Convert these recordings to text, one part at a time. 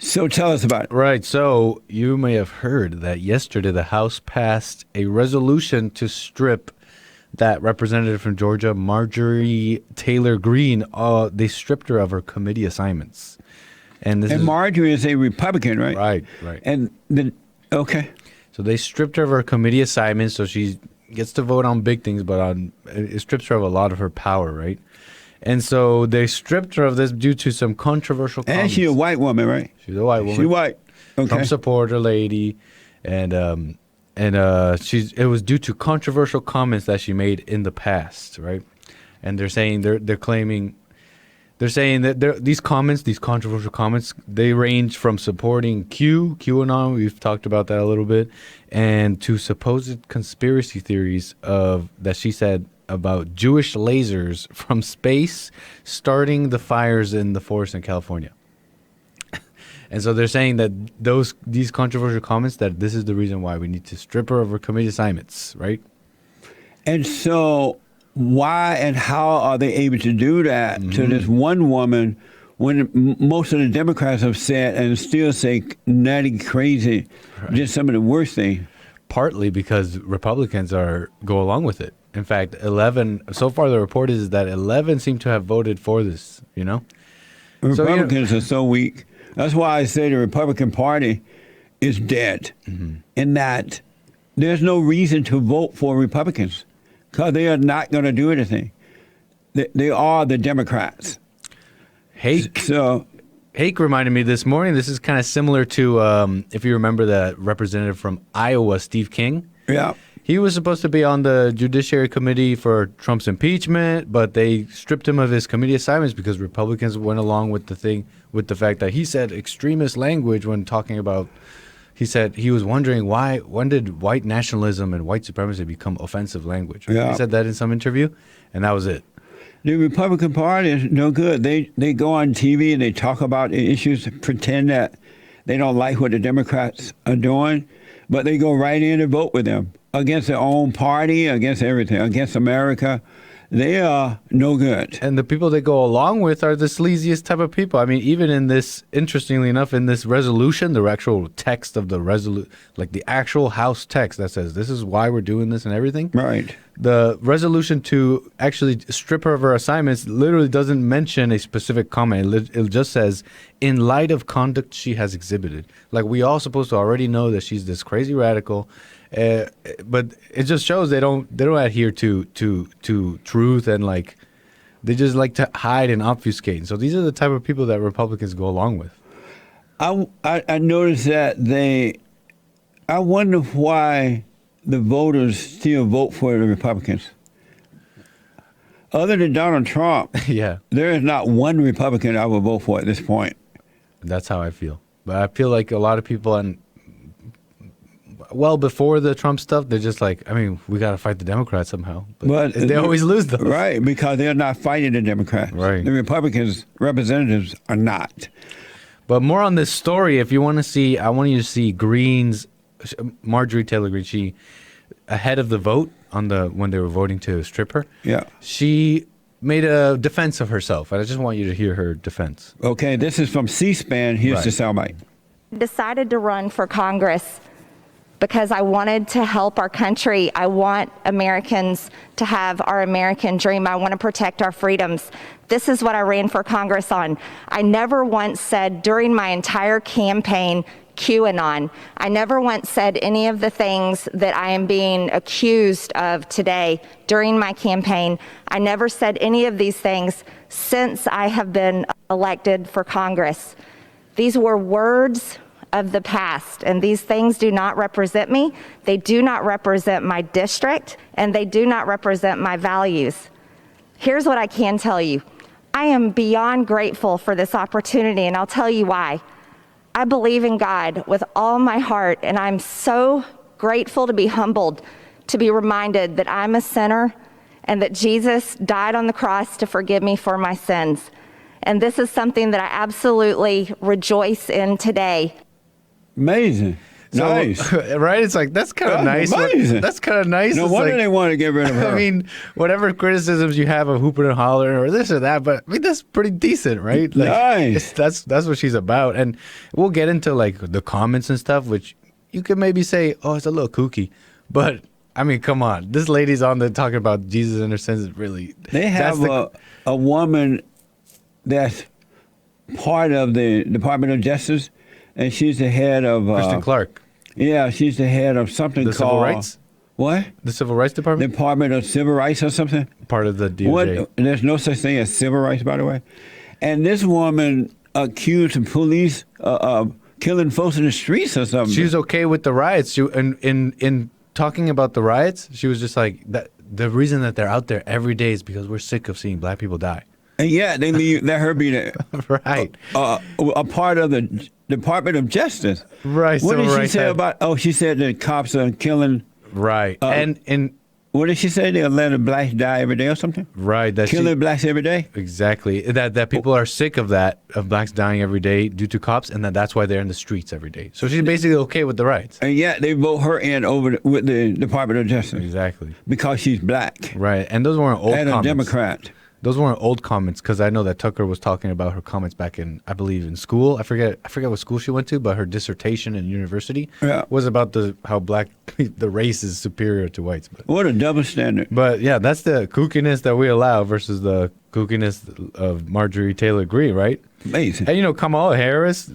So tell us about it. Right. So you may have heard that yesterday the House passed a resolution to strip that representative from Georgia, Marjorie Taylor Greene. They stripped her of her committee assignments. And Marjorie is a Republican, right? Right. And okay. So they stripped her of her committee assignments, so she gets to vote on big things, but it strips her of a lot of her power, right? And so they stripped her of this due to some controversial comments. And she's a white woman, right? She's a white woman. She's white. Okay. Trump supporter lady, and it was due to controversial comments that she made in the past, right? And they're saying that these controversial comments, they range from supporting QAnon, we've talked about that a little bit, and to supposed conspiracy theories that she said about Jewish lasers from space starting the fires in the forest in California. And so they're saying that these controversial comments, that this is the reason why we need to strip her of her committee assignments, right? And so why and how are they able to do that to this one woman when most of the Democrats have said and still say nutty, crazy, just some of the worst things? Partly because Republicans go along with it. In fact, 11, so far the report is that 11 seem to have voted for this, you know? Republicans are so weak. That's why I say the Republican Party is dead in that there's no reason to vote for Republicans because they are not going to do anything. They are the Democrats. Hake reminded me this morning, this is kind of similar to, if you remember the representative from Iowa, Steve King. Yeah. He was supposed to be on the Judiciary Committee for Trump's impeachment, but they stripped him of his committee assignments because Republicans went along with the fact that he said extremist language when talking about, he said he was wondering when did white nationalism and white supremacy become offensive language? Yeah. He said that in some interview, and that was it. The Republican Party is no good. They go on TV and they talk about issues, pretend that they don't like what the Democrats are doing, but they go right in and vote with them against their own party, against everything, against America. They are no good. And the people they go along with are the sleaziest type of people. I mean, even in this, interestingly enough, in this resolution, the actual text of the like the actual House text that says this is why we're doing this and everything. Right. The resolution to actually strip her of her assignments literally doesn't mention a specific comment. It just says, in light of conduct she has exhibited. Like, we all supposed to already know that she's this crazy radical. But it just shows they don't adhere to truth, and like they just like to hide and obfuscate. So these are the type of people that Republicans go along with. I noticed that I wonder why the voters still vote for the Republicans. Other than Donald Trump, yeah, there is not one Republican I would vote for at this point. That's how I feel. But I feel like a lot of people, and well, before the Trump stuff, they're just like, I mean, we got to fight the Democrats somehow. But they always lose those. Right, because they're not fighting the Democrats. Right. The Republicans' representatives are not. But more on this story, if you want to see, I want you to see Marjorie Taylor Greene, she, ahead of the vote when they were voting to strip her, yeah, she made a defense of herself. And I just want you to hear her defense. Okay, this is from C-SPAN. Here's the soundbite. Decided to run for Congress because I wanted to help our country. I want Americans to have our American dream. I want to protect our freedoms. This is what I ran for Congress on. I never once said during my entire campaign, QAnon. I never once said any of the things that I am being accused of today during my campaign. I never said any of these things since I have been elected for Congress. These were words of the past, and these things do not represent me. They do not represent my district, and they do not represent my values. Here's what I can tell you. I am beyond grateful for this opportunity, and I'll tell you why. I believe in God with all my heart, and I'm so grateful to be humbled, to be reminded that I'm a sinner and that Jesus died on the cross to forgive me for my sins. And this is something that I absolutely rejoice in today. Amazing. So, Nice. right? It's like, that's kind of That's nice. amazing. That's kind of nice. No It's wonder like, they want to get rid of her. I mean, whatever criticisms you have of Hooper and Holler or this or that, but I mean, that's pretty decent, right? Like, Nice. that's what she's about. And we'll get into like the comments and stuff, which you could maybe say, oh, it's a little kooky. But I mean, come on. This lady's on there talking about Jesus and her sins. Is really. They have a woman that's part of the Department of Justice, and she's the head of Kristen Clark. Yeah, she's the head of something The called Civil Rights? What? The Civil Rights Department? Department of Civil Rights or something. Part of the DOJ. What? There's no such thing as civil rights, by the way. And this woman accused the police of killing folks in the streets or something. She was okay with the riots. She, in talking about the riots, she was just like, that the reason that they're out there every day is because we're sick of seeing black people die. And yeah, they let her be Right. a part of the Department of Justice. Right. What Civil did she rights say had- about? Oh, she said the cops are killing. Right. And What did she say? They'll let a black die every day or something. right. That Killing blacks every day. exactly. That people are sick of that, of blacks dying every day due to cops, and that's why they're in the streets every day. So she's basically okay with the riots. And yet they vote her in with the Department of Justice Exactly. because she's black Right. And those weren't old and a comments. Democrat. Those weren't old comments because I know that Tucker was talking about her comments back in, I believe, in school. I forget what school she went to, but her dissertation in university was about how black the race is superior to whites. What a double standard. But yeah, that's the kookiness that we allow versus the kookiness of Marjorie Taylor Greene, right? Amazing. And you know, Kamala Harris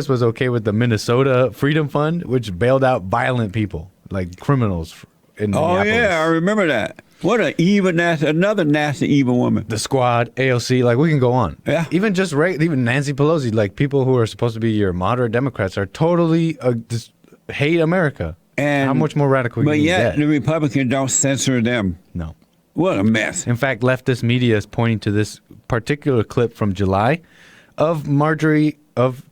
was okay with the Minnesota Freedom Fund, which bailed out violent people, like criminals in Oh Minneapolis. yeah, I remember that. What an evil, another nasty, evil woman. The Squad, AOC, like we can go on. Yeah. Even just even Nancy Pelosi, like people who are supposed to be your moderate Democrats are totally just hate America. And how much more radical can But you yet get? the Republicans don't censor them. No. What a mess. In fact, leftist media is pointing to this particular clip from July of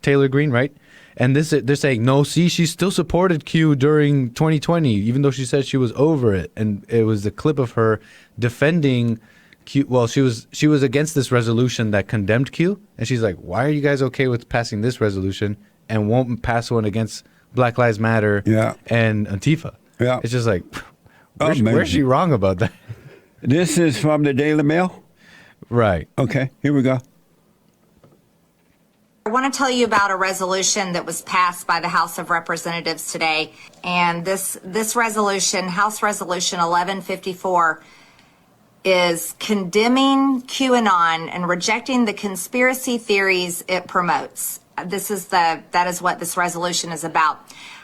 Taylor Greene, right? And they're saying, no, see, she still supported Q during 2020, even though she said she was over it. And it was a clip of her defending Q. Well, she was against this resolution that condemned Q. And she's like, why are you guys okay with passing this resolution and won't pass one against Black Lives Matter and Antifa? Yeah. It's just like, where's she wrong about that? This is from the Daily Mail? Right. Okay, here we go. I want to tell you about a resolution that was passed by the House of Representatives today. And this resolution, House Resolution 1154, is condemning QAnon and rejecting the conspiracy theories it promotes. That is what this resolution is about.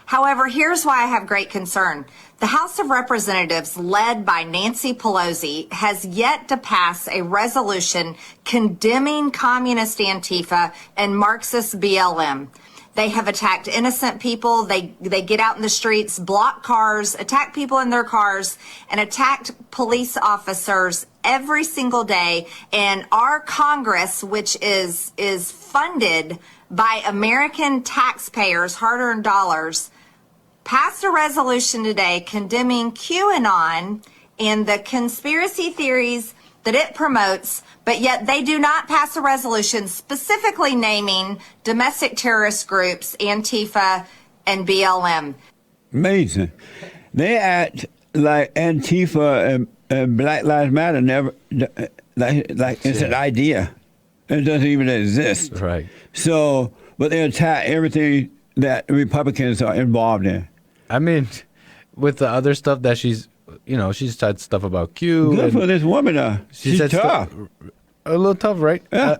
However, here's why I have great concern. The House of Representatives, led by Nancy Pelosi, has yet to pass a resolution condemning communist Antifa and Marxist BLM. They have attacked innocent people. They get out in the streets, block cars, attack people in their cars, and attacked police officers every single day. And our Congress, which is funded by American taxpayers' hard-earned dollars, passed a resolution today condemning QAnon and the conspiracy theories that it promotes, but yet they do not pass a resolution specifically naming domestic terrorist groups, Antifa and BLM. Amazing. They act like Antifa and Black Lives Matter never, like it's an idea. It doesn't even exist. Right. So, but they attack everything that Republicans are involved in. I mean, with the other stuff that she's said stuff about Q. Good for this woman. She's tough. A little tough, right? Yeah.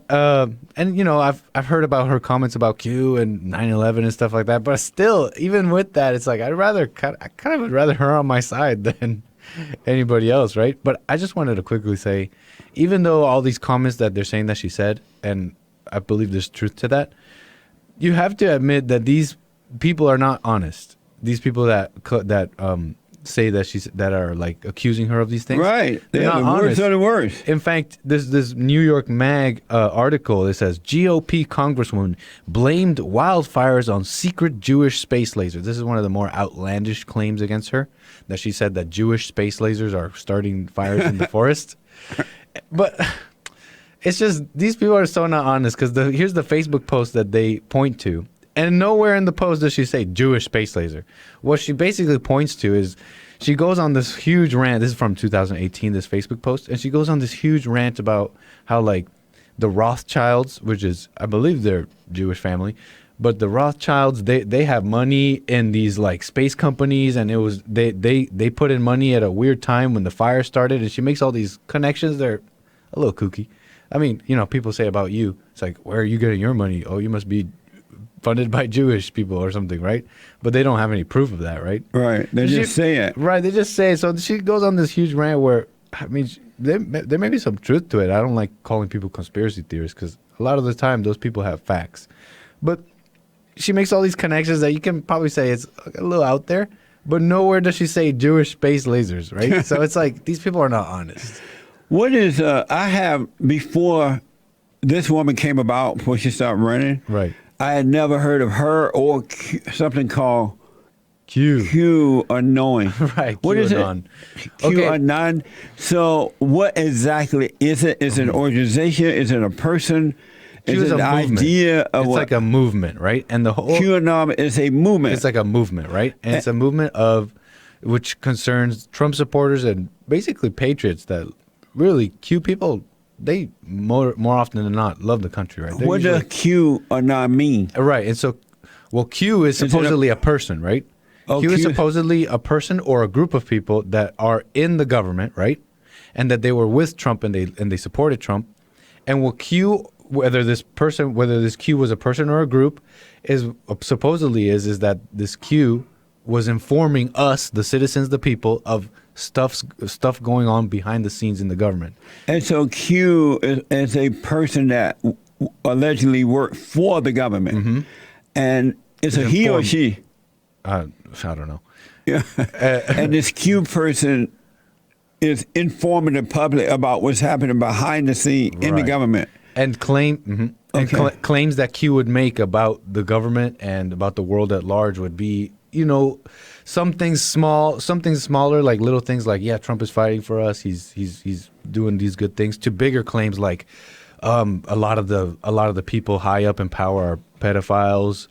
And I've heard about her comments about Q and 9/11 and stuff like that. But still, even with that, it's like I kind of would rather her on my side than anybody else, right? But I just wanted to quickly say, even though all these comments that they're saying that she said, and I believe there's truth to that, you have to admit that these people are not honest. These people that say that are like accusing her of these things, Right? They're not the honest. worst of the worst. In fact, this New York Mag article, it says GOP congresswoman blamed wildfires on secret Jewish space lasers. This is one of the more outlandish claims against her, that she said that Jewish space lasers are starting fires in the forest. But it's just, these people are so not honest, because here's the Facebook post that they point to. And nowhere in the post does she say Jewish space laser. What she basically points to is she goes on this huge rant. This is from 2018, this Facebook post. And she goes on this huge rant about how, like, the Rothschilds, which is, I believe they're Jewish family, but the Rothschilds, they have money in these, like, space companies. And it was they put in money at a weird time when the fire started. And she makes all these connections. They're a little kooky. I mean, you know, people say about you, it's like, where are you getting your money? Oh, you must be funded by Jewish people or something, right? But they don't have any proof of that, right? Right. They just say it. Right, they just say it. So she goes on this huge rant where, I mean, there may be some truth to it. I don't like calling people conspiracy theorists because a lot of the time those people have facts. But she makes all these connections that you can probably say it's a little out there, but nowhere does she say Jewish space lasers, right? So it's like, these people are not honest. What is, I have, before this woman came about, before she started running, Right. I had never heard of her or something called Q. Q unknowing. Right, What is QAnon. it? Q unknown. So what exactly is it? Is it an organization? Is it a person? Q Is is it a an movement. idea of It's what? like a movement, right? And the whole QAnon is a movement. it's like a movement, right? And it's a movement of which concerns Trump supporters and basically patriots that really Q people, they more often than not love the country, right? They're What does usually- QAnon mean? Right. And so, well, Q is it a- supposedly a person, right? Oh, Q is Q- supposedly a person or a group of people that are in the government, right? And that they were with Trump and they supported Trump. And what Q, whether this Q was a person or a group, is supposedly is that this Q was informing us, the citizens, the people, of stuff going on behind the scenes in the government. And so Q is a person that allegedly worked for the government. And it's a he or informed. she. I don't know. Yeah. And this Q person is informing the public about what's happening behind the scene in the Right. government. And Okay. claims that Q would make about the government and about the world at large would be, you know, something smaller, like little things like, yeah, Trump is fighting for us. He's doing these good things, to bigger claims like a lot of the people high up in power are pedophiles,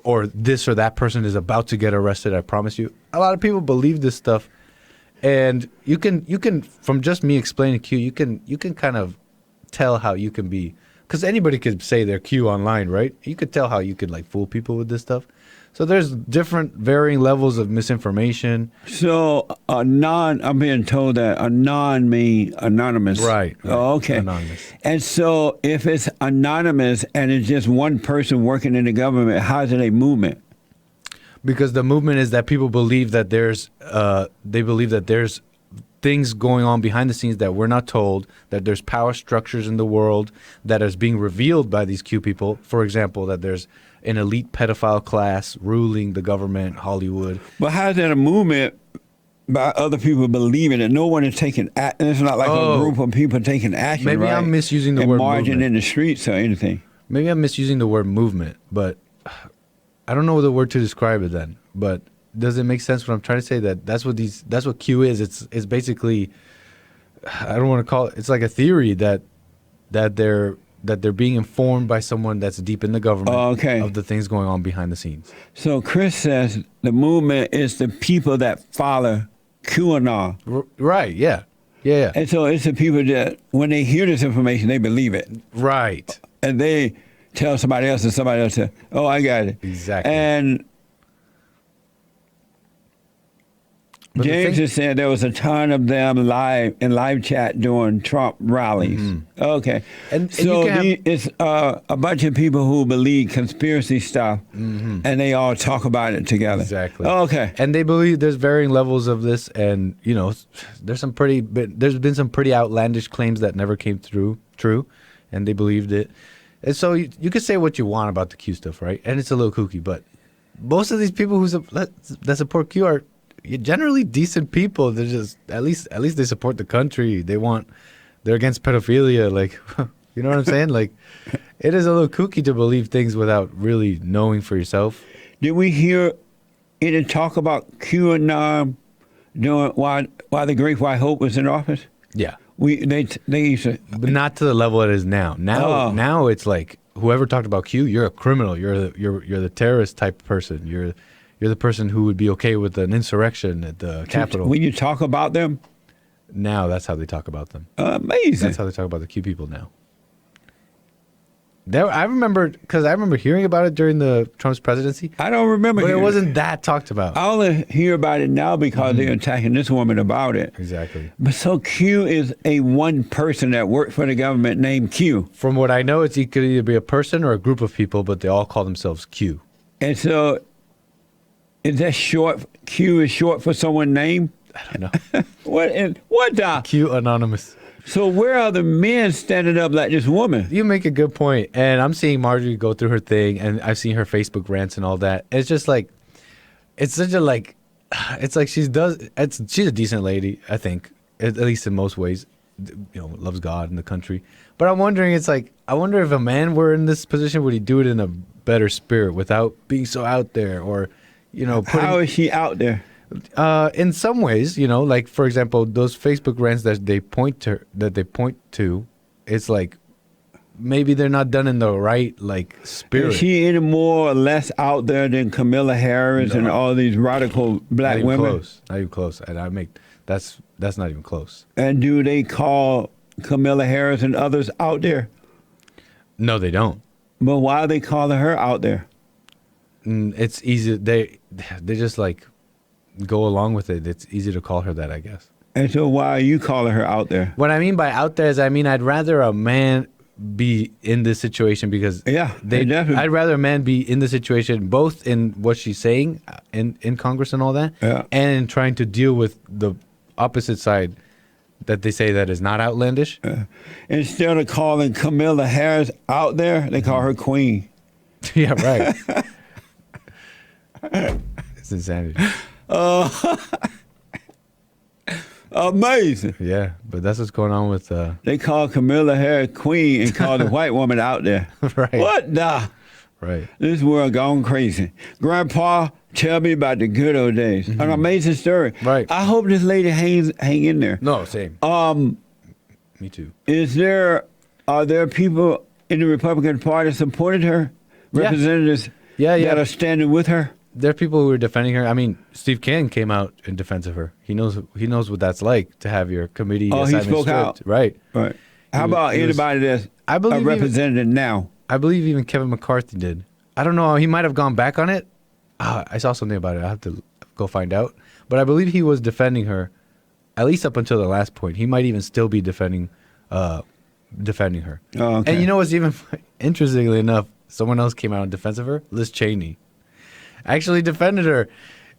or this or that person is about to get arrested. I promise you. A lot of people believe this stuff, and you can from just me explaining Q, you can kind of tell how you can be, because anybody could say they're Q online, right? You could tell how you could like fool people with this stuff. So there's different varying levels of misinformation. So I'm being told that anon means anonymous. Right. Oh, okay. Anonymous. And so if it's anonymous and it's just one person working in the government, how is it a movement? Because the movement is that people believe that there's things going on behind the scenes that we're not told, that there's power structures in the world that is being revealed by these Q people. For example, that there's an elite pedophile class ruling the government, Hollywood. But how is that a movement by other people believing it? No one is taking action. It's not like a group of people taking action. Maybe right? I'm misusing the and word marching movement. in the streets or anything. Maybe I'm misusing the word movement, but I don't know the word to describe it then. But does it make sense what I'm trying to say? That's what Q is. It's basically, I don't want to call it, it's like a theory that they're being informed by someone that's deep in the government of the things going on behind the scenes. So Chris says the movement is the people that follow QAnon. Right, yeah. Yeah. And so it's the people that, when they hear this information, they believe it. Right. And they tell somebody else, and somebody else says, oh, I got it. Exactly. And But James is saying there was a ton of them in live chat during Trump rallies. Okay. And so you can it's a bunch of people who believe conspiracy stuff, and they all talk about it together. Exactly. Okay. And they believe there's varying levels of this, and you know, there's been some pretty outlandish claims that never came true, and they believed it. And so you could say what you want about the Q stuff, right? And it's a little kooky, but most of these people that support Q are generally decent people. They're just at least they support the country. They're against pedophilia. Like, you know what I'm saying? Like, it is a little kooky to believe things without really knowing for yourself. Did we hear any talk about QAnon during while the Great White Hope was in office? Yeah. They used to. But not to the level it is now. Now it's like whoever talked about Q, you're a criminal. You're the terrorist type person. You're the person who would be okay with an insurrection at the Capitol. When you talk about them, Now that's how they talk about them. amazing. That's how they talk about the Q people now. I remember hearing about it during the Trump's presidency, I don't remember. but it hearing wasn't that talked about. I only hear about it now because they're attacking this woman about it. Exactly. But so Q is a one person that worked for the government named Q. From what I know, it could either be a person or a group of people, but they all call themselves Q. And so is that short? Q is short for someone named? I don't know. What the? Q Anonymous. So where are the men standing up like this woman? You make a good point, and I'm seeing Marjorie go through her thing, and I've seen her Facebook rants and all that. It's just like, it's such a like, it's like she's a decent lady, I think, at least in most ways, loves God and the country. But I'm wondering, it's like, I wonder if a man were in this position, would he do it in a better spirit without being so out there, or, How is she out there? in some ways, like for example, those Facebook rants that they point to, it's like maybe they're not done in the right spirit. Is she any more or less out there than Kamala Harris and all these radical black Not even women? close. Not even close. And that's not even close. And do they call Kamala Harris and others out there? No, they don't. But why are they calling her out there? It's easy. They just go along with it. It's easy to call her that, I guess. And so why are you calling her out there? What I mean by out there is, I'd rather a man be in this situation because definitely. I'd rather a man be in the situation, both in what she's saying in Congress and all that, and in trying to deal with the opposite side that they say that is not outlandish. Instead of calling Kamala Harris out there, they call her queen. Yeah, right. It's insanity. Amazing. Yeah, but that's what's going on with They call Kamala Harris queen and call the white woman out there. Right. What the? Right. This world gone crazy. Grandpa, tell me about the good old days. An amazing story. Right. I hope this lady hang in there. No, same. Me too. Are there people in the Republican Party supporting her? Yeah. Representatives that are standing with her? There are people who are defending her. Steve King came out in defense of her. He knows what that's like to have your committee assignment he spoke stripped. out. Right. Right. How about anybody that's a representative now? I believe even Kevin McCarthy did. I don't know. He might have gone back on it. I saw something about it. I have to go find out. But I believe he was defending her, at least up until the last point. He might even still be defending her. Oh, okay. And you know what's even interestingly enough, someone else came out in defense of her. Liz Cheney actually defended her,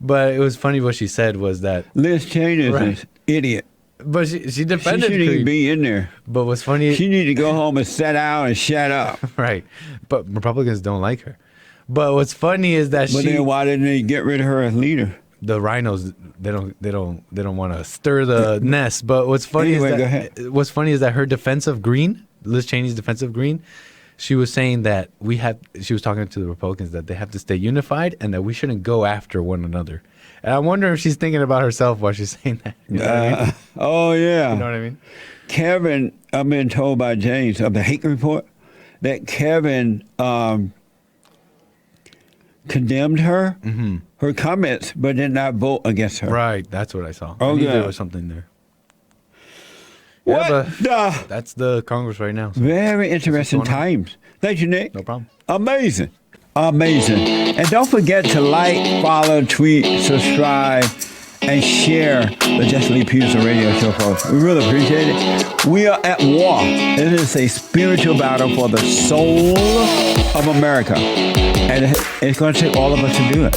but it was funny what she said was that Liz Cheney is an idiot. But she defended. She shouldn't even be in there. But what's funny, she need to go home and sit down and shut up. Right. But Republicans don't like her. But what's funny is that then why didn't they get rid of her as leader? The rhinos, they don't want to stir the nest. But what's funny is that her defense of Green, Liz Cheney's defense of Green, she was saying that she was talking to the Republicans that they have to stay unified and that we shouldn't go after one another. And I wonder if she's thinking about herself while she's saying that. You know what I mean? Oh, yeah. You know what I mean? Kevin, I've been told by James of the Hake Report that Kevin condemned her, her comments, but did not vote against her. Right. That's what I saw. Oh, I knew yeah. there was something there. What That's the Congress right now. So very interesting times. Thank you, Nick. no problem. Amazing. Amazing. And don't forget to like, follow, tweet, subscribe, and share the Jesse Lee Peterson radio show, folks. We really appreciate it. We are at war. It is a spiritual battle for the soul of America. And it's going to take all of us to do it.